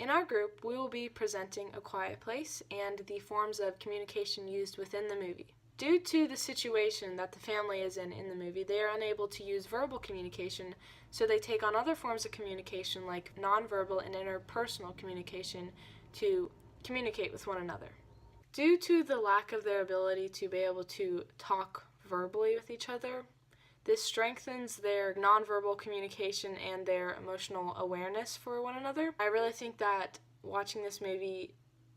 In our group, we will be presenting A Quiet Place and the forms of communication used within the movie. Due to the situation that the family is in the movie, they are unable to use verbal communication, so they take on other forms of communication like nonverbal and interpersonal communication to communicate with one another. Due to the lack of their ability to be able to talk verbally with each other, this strengthens their nonverbal communication and their emotional awareness for one another. I really think that watching this movie,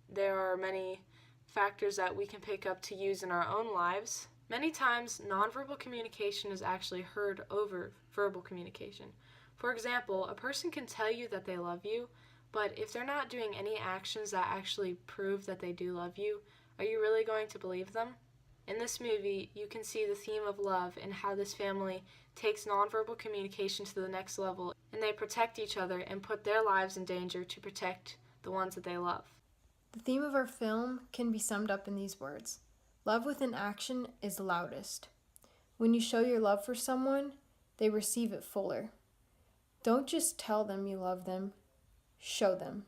there are many factors that we can pick up to use in our own lives. Many times, nonverbal communication is actually heard over verbal communication. For example, a person can tell you that they love you, but if they're not doing any actions that actually prove that they do love you, are you really going to believe them? In this movie, you can see the theme of love and how this family takes nonverbal communication to the next level, and they protect each other and put their lives in danger to protect the ones that they love. The theme of our film can be summed up in these words. Love within action is loudest. When you show your love for someone, they receive it fuller. Don't just tell them you love them, show them.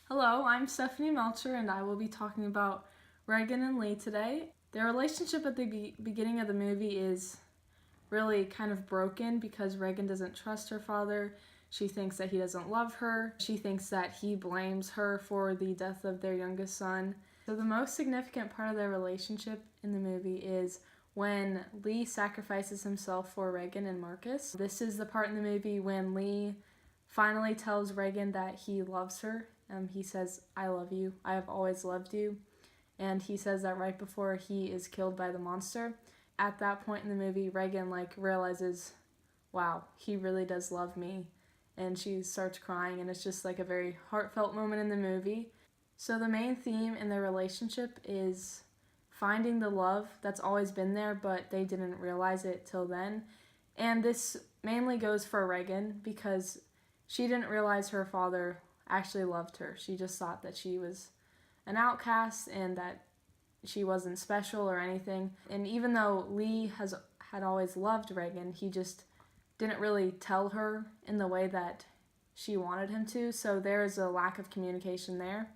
Hello, I'm Stephanie Melcher, and I will be talking about Regan and Lee today. Their relationship at the beginning of the movie is really kind of broken because Regan doesn't trust her father. She thinks that he doesn't love her. She thinks that he blames her for the death of their youngest son. So the most significant part of their relationship in the movie is when Lee sacrifices himself for Regan and Marcus. This is the part in the movie when Lee finally tells Regan that he loves her. He says, "I love you. I have always loved you." And he says that right before he is killed by the monster. At that point in the movie, Regan realizes, wow, he really does love me. And she starts crying, and it's just a very heartfelt moment in the movie. So the main theme in their relationship is finding the love that's always been there, but they didn't realize it till then. And this mainly goes for Regan because she didn't realize her father actually loved her. She just thought that she was an outcast and that she wasn't special or anything. And even though Lee had always loved Regan, he just didn't really tell her in the way that she wanted him to, so there is a lack of communication there.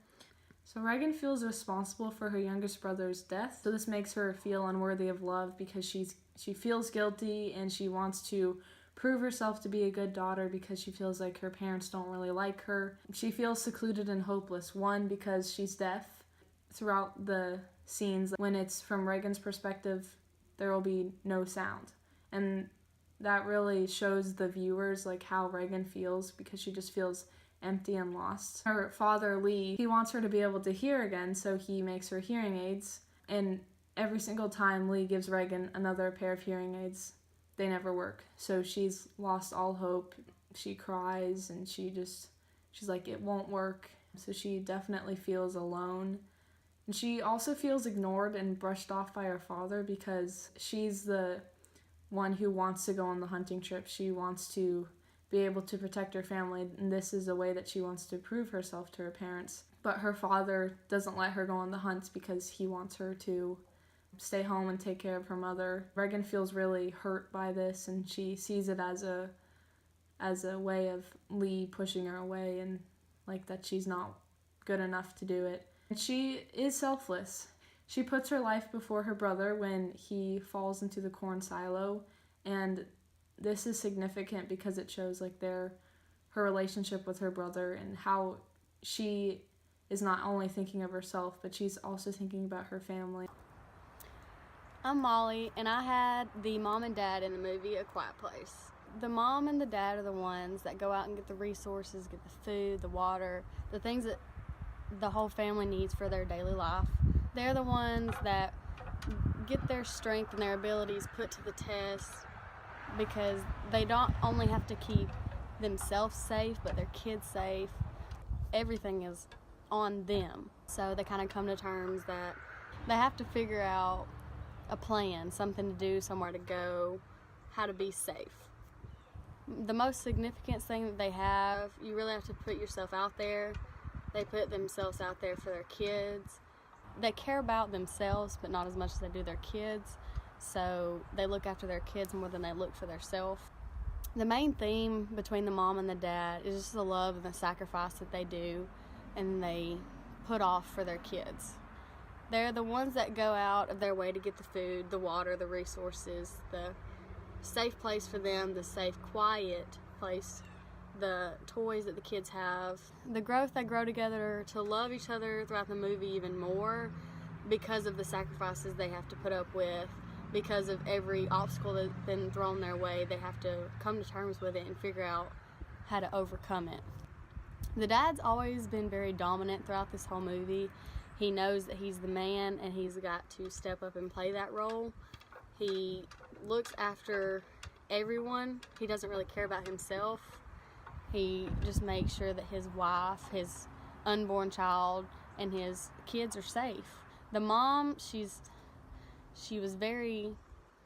So Regan feels responsible for her youngest brother's death, so this makes her feel unworthy of love because she feels guilty and she wants to prove herself to be a good daughter because she feels like her parents don't really like her. She feels secluded and hopeless, one, because she's deaf. Throughout the scenes, when it's from Regan's perspective, there will be no sound. And that really shows the viewers how Regan feels because she just feels empty and lost. Her father, Lee, he wants her to be able to hear again, so he makes her hearing aids. And every single time Lee gives Regan another pair of hearing aids, they never work. So she's lost all hope. She cries and she's like, it won't work. So she definitely feels alone. And she also feels ignored and brushed off by her father because she's the one who wants to go on the hunting trip. She wants to be able to protect her family, and this is a way that she wants to prove herself to her parents. But her father doesn't let her go on the hunts because he wants her to stay home and take care of her mother. Regan feels really hurt by this, and she sees it as a way of Lee pushing her away and that she's not good enough to do it. And she is selfless. She puts her life before her brother when he falls into the corn silo, and this is significant because it shows her relationship with her brother and how she is not only thinking of herself, but she's also thinking about her family. I'm Molly, and I had the mom and dad in the movie A Quiet Place. The mom and the dad are the ones that go out and get the resources, get the food, the water, the things that the whole family needs for their daily life. They're the ones that get their strength and their abilities put to the test because they don't only have to keep themselves safe, but their kids safe. Everything is on them. So they kind of come to terms that they have to figure out a plan, something to do, somewhere to go, how to be safe. The most significant thing that they have, you really have to put yourself out there. They put themselves out there for their kids. They care about themselves, but not as much as they do their kids. So they look after their kids more than they look for themselves. The main theme between the mom and the dad is just the love and the sacrifice that they do and they put off for their kids. They're the ones that go out of their way to get the food, the water, the resources, the safe place for them, the safe, quiet place, the toys that the kids have, the growth they grow together to love each other throughout the movie even more because of the sacrifices they have to put up with, because of every obstacle that's been thrown their way. They have to come to terms with it and figure out how to overcome it. The dad's always been very dominant throughout this whole movie. He knows that he's the man and he's got to step up and play that role. He looks after everyone. He doesn't really care about himself. He just makes sure that his wife, his unborn child, and his kids are safe. The mom, she was very,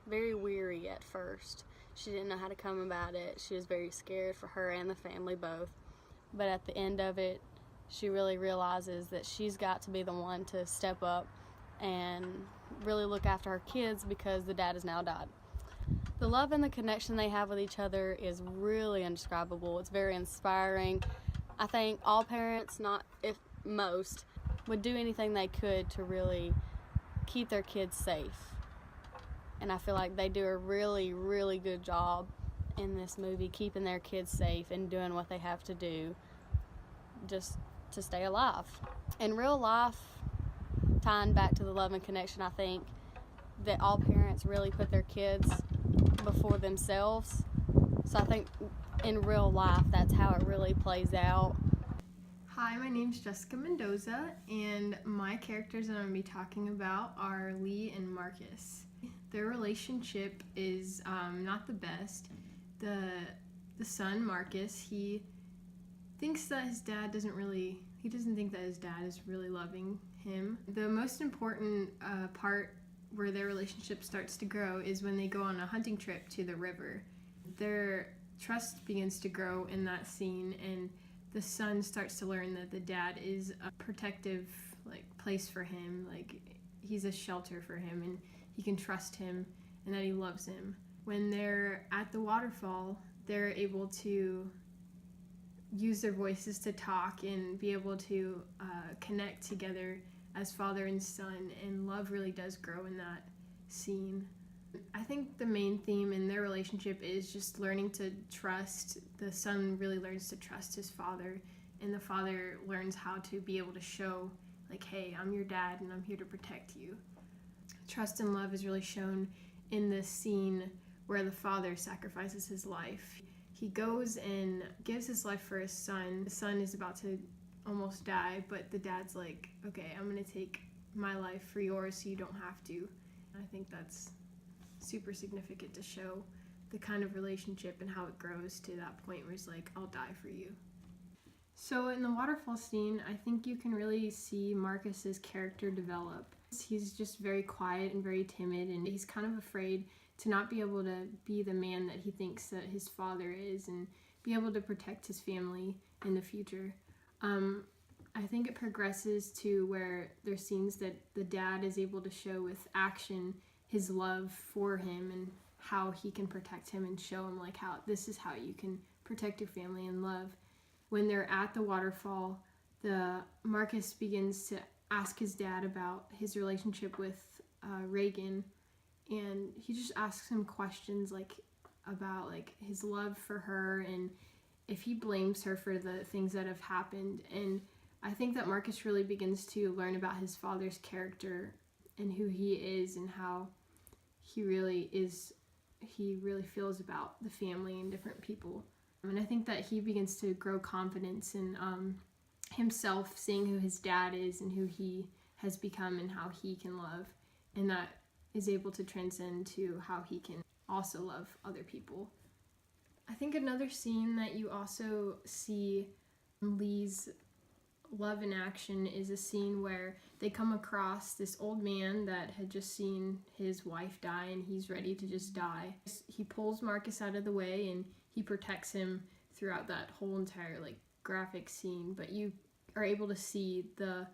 very weary at first. She didn't know how to come about it. She was very scared for her and the family both. But at the end of it, she really realizes that she's got to be the one to step up and really look after her kids because the dad has now died. The love and the connection they have with each other is really indescribable. It's very inspiring. I think all parents, not if most, would do anything they could to really keep their kids safe. And I feel like they do a really, really good job in this movie keeping their kids safe and doing what they have to do just to stay alive. In real life, tying back to the love and connection, I think that all parents really put their kids before themselves. So I think in real life, that's how it really plays out. Hi, my name's Jessica Mendoza, and my characters that I'm going to be talking about are Lee and Marcus. Their relationship is not the best. The son, Marcus, he thinks that his dad he doesn't think that his dad is really loving him. The most important part where their relationship starts to grow is when they go on a hunting trip to the river. Their trust begins to grow in that scene, and the son starts to learn that the dad is a protective place for him, he's a shelter for him and he can trust him and that he loves him. When they're at the waterfall, they're able to use their voices to talk and be able to connect together as father and son, and love really does grow in that scene. I think the main theme in their relationship is just learning to trust. The son really learns to trust his father, and the father learns how to be able to show, hey, I'm your dad and I'm here to protect you. Trust and love is really shown in this scene where the father sacrifices his life. He goes and gives his life for his son. The son is about to almost die, but the dad's like, okay, I'm going to take my life for yours so you don't have to. I think that's super significant to show the kind of relationship and how it grows to that point where he's like, I'll die for you. So in the waterfall scene, I think you can really see Marcus's character develop. He's just very quiet and very timid, and he's kind of afraid to not be able to be the man that he thinks that his father is and be able to protect his family in the future. I think it progresses to where there's scenes that the dad is able to show with action his love for him and how he can protect him and show him how this is how you can protect your family and love. When they're at the waterfall, Marcus begins to ask his dad about his relationship with Regan, and he just asks him questions about his love for her and if he blames her for the things that have happened. And I think that Marcus really begins to learn about his father's character and who he is and how he really feels about the family and different people. And I think that he begins to grow confidence in himself, seeing who his dad is and who he has become and how he can love, and that is able to transcend to how he can also love other people. I think another scene that you also see Lee's love in action is a scene where they come across this old man that had just seen his wife die and he's ready to just die. He pulls Marcus out of the way and he protects him throughout that whole entire graphic scene, but you are able to see the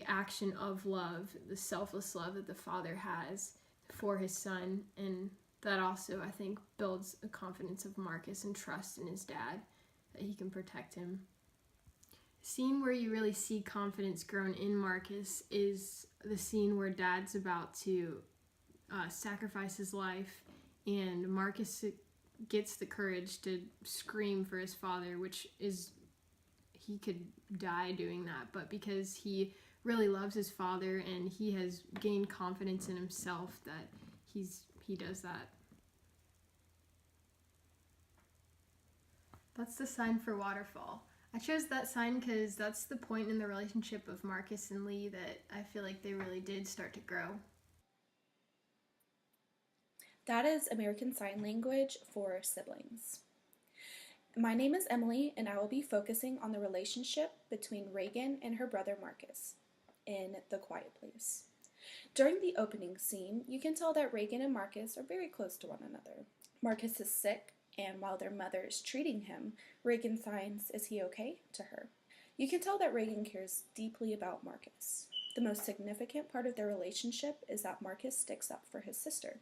action of love, the selfless love that the father has for his son, and that also, I think, builds a confidence of Marcus and trust in his dad that he can protect him. Scene where you really see confidence grown in Marcus is the scene where Dad's about to sacrifice his life, and Marcus gets the courage to scream for his father, which is, he could die doing that, but because he really loves his father and he has gained confidence in himself, that he does that. That's the sign for waterfall. I chose that sign because that's the point in the relationship of Marcus and Lee that I feel like they really did start to grow. That is American Sign Language for siblings. My name is Emily, and I will be focusing on the relationship between Regan and her brother Marcus in The Quiet Place. During the opening scene, you can tell that Regan and Marcus are very close to one another. Marcus is sick, and while their mother is treating him, Regan signs, "Is he okay?" to her. You can tell that Regan cares deeply about Marcus. The most significant part of their relationship is that Marcus sticks up for his sister.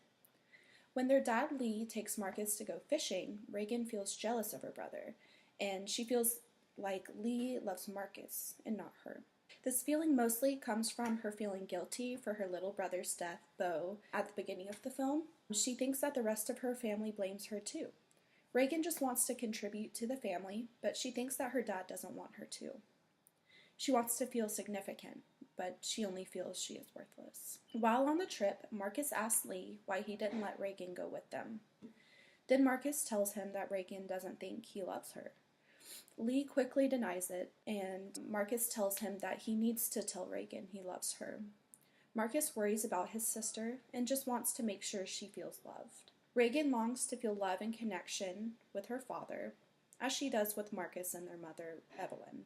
When their dad Lee takes Marcus to go fishing, Regan feels jealous of her brother, and she feels like Lee loves Marcus and not her. This feeling mostly comes from her feeling guilty for her little brother's death, Beau, at the beginning of the film. She thinks that the rest of her family blames her too. Regan just wants to contribute to the family, but she thinks that her dad doesn't want her to. She wants to feel significant, but she only feels she is worthless. While on the trip, Marcus asks Lee why he didn't let Regan go with them. Then Marcus tells him that Regan doesn't think he loves her. Lee quickly denies it, and Marcus tells him that he needs to tell Regan he loves her. Marcus worries about his sister and just wants to make sure she feels loved. Regan longs to feel love and connection with her father, as she does with Marcus and their mother, Evelyn.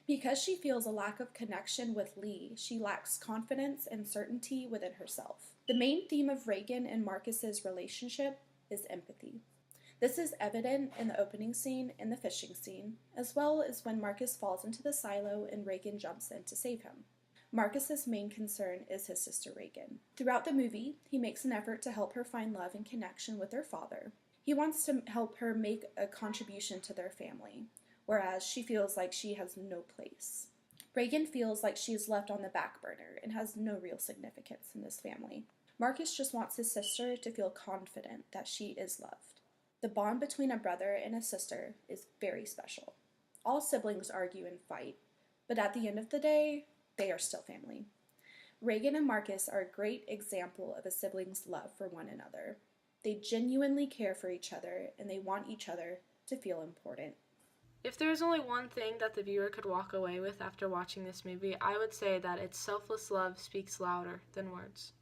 Because she feels a lack of connection with Lee, she lacks confidence and certainty within herself. The main theme of Regan and Marcus's relationship is empathy. This is evident in the opening scene and the fishing scene, as well as when Marcus falls into the silo and Regan jumps in to save him. Marcus's main concern is his sister Regan. Throughout the movie, he makes an effort to help her find love and connection with her father. He wants to help her make a contribution to their family, whereas she feels like she has no place. Regan feels like she is left on the back burner and has no real significance in this family. Marcus just wants his sister to feel confident that she is loved. The bond between a brother and a sister is very special. All siblings argue and fight, but at the end of the day, they are still family. Regan and Marcus are a great example of a sibling's love for one another. They genuinely care for each other, and they want each other to feel important. If there was only one thing that the viewer could walk away with after watching this movie, I would say that its selfless love speaks louder than words.